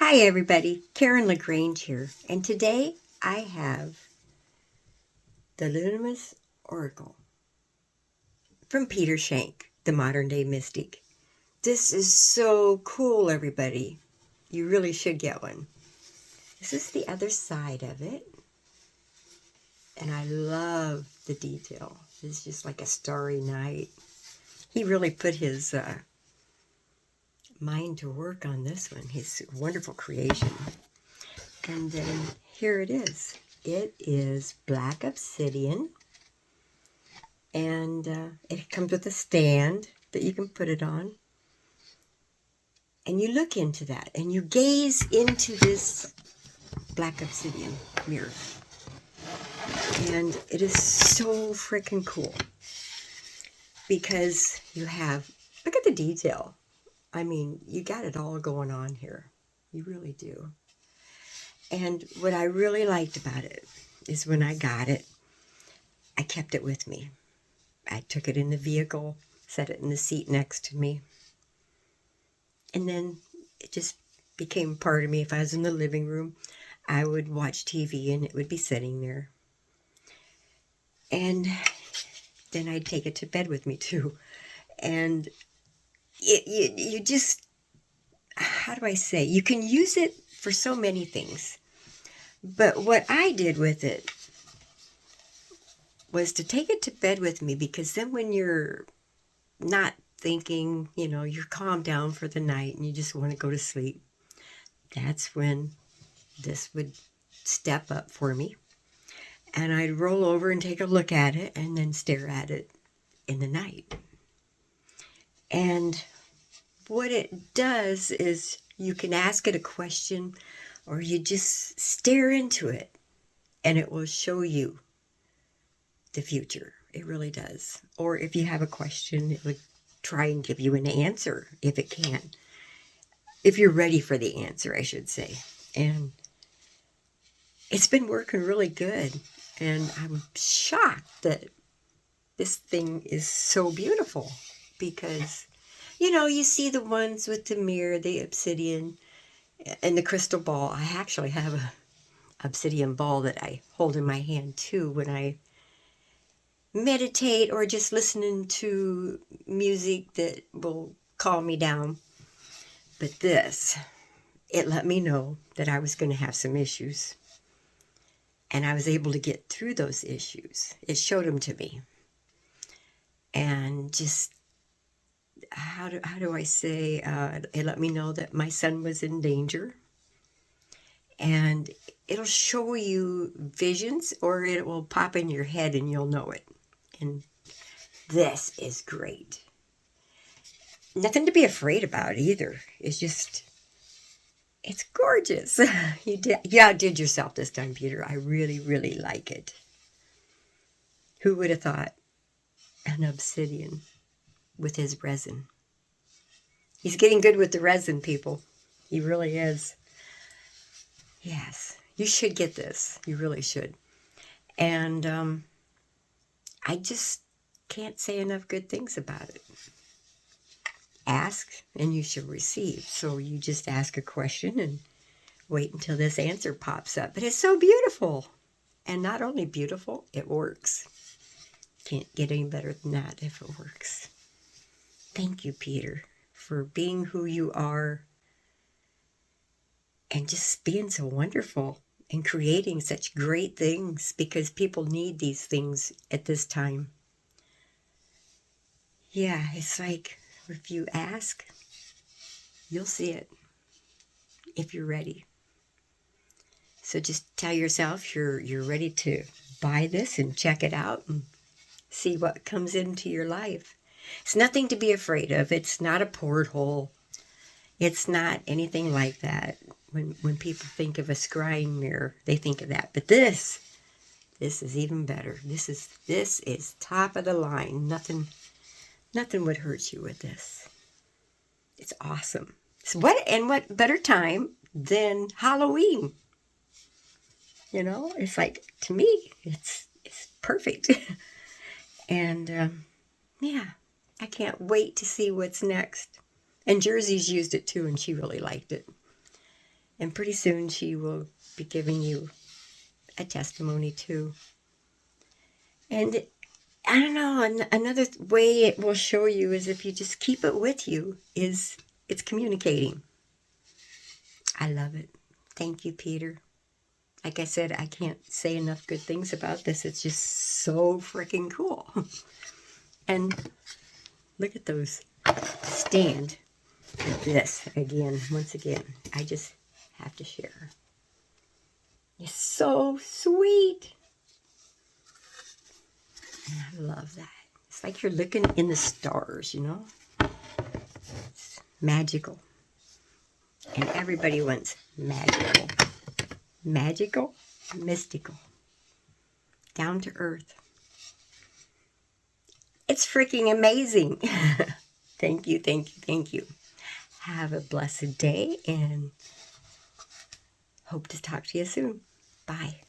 Hi everybody, Karen LaGrange here, and today I have the Luminis Oracle from Peter Shank, the modern day mystic. This is so cool, everybody. You really should get one. This is the other side of it, and I love the detail. It's just like a starry night. He really put his mind to work on this one, his wonderful creation. And then here it is. It is black obsidian, and it comes with a stand that you can put it on. And you look into that, and you gaze into this black obsidian mirror. And it is so freaking cool because you have, look at the detail. I mean, you got it all going on here. You really do. And what I really liked about it is when I got it, I kept it with me. I took it in the vehicle, set it in the seat next to me. And then it just became part of me. If I was in the living room, I would watch TV and it would be sitting there. And then I'd take it to bed with me too. And you just, how do I say? You can use it for so many things. But what I did with it was to take it to bed with me, because then when you're not thinking, you're calmed down for the night and you just want to go to sleep, that's when this would step up for me. And I'd roll over and take a look at it and then stare at it in the night. And what it does is you can ask it a question, or you just stare into it and it will show you the future. It really does. Or if you have a question, it would try and give you an answer if it can. If you're ready for the answer, I should say. And it's been working really good. And I'm shocked that this thing is so beautiful, because, you see the ones with the mirror, the obsidian, and the crystal ball. I actually have a obsidian ball that I hold in my hand too when I meditate or just listening to music that will calm me down. But this, it let me know that I was going to have some issues. And I was able to get through those issues. It showed them to me. And just, how do I say, it let me know that my son was in danger. And it'll show you visions, or it will pop in your head and you'll know it. And this is great. Nothing to be afraid about either. It's just, it's gorgeous. You outdid yourself this time, Peter. I really, really like it. Who would have thought an obsidian with his resin? He's getting good with the resin, people. He really is. Yes, you should get this. You really should. And I just can't say enough good things about it. Ask and you shall receive. So you just ask a question and wait until this answer pops up. But it's so beautiful. And not only beautiful, it works. Can't get any better than that if it works. Thank you, Peter, for being who you are and just being so wonderful and creating such great things, because people need these things at this time. Yeah, it's like if you ask, you'll see it if you're ready. So just tell yourself you're ready to buy this and check it out and see what comes into your life. It's nothing to be afraid of. It's not a porthole. It's not anything like that. When people think of a scrying mirror, they think of that. But this is even better. This is top of the line. Nothing would hurt you with this. It's awesome. So what better time than Halloween? It's like, to me, it's perfect. And yeah, I can't wait to see what's next. And Jersey's used it too, and she really liked it. And pretty soon she will be giving you a testimony too. And I don't know, another way it will show you is if you just keep it with you, is it's communicating. I love it. Thank you, Peter. Like I said, I can't say enough good things about this. It's just so freaking cool. And look at those. Stand with this again, once again. I just have to share. It's so sweet. And I love that. It's like you're looking in the stars, you know? It's magical. And everybody wants magical. Magical, mystical. Down to earth. It's freaking amazing. Thank you, thank you, thank you. Have a blessed day and hope to talk to you soon. Bye.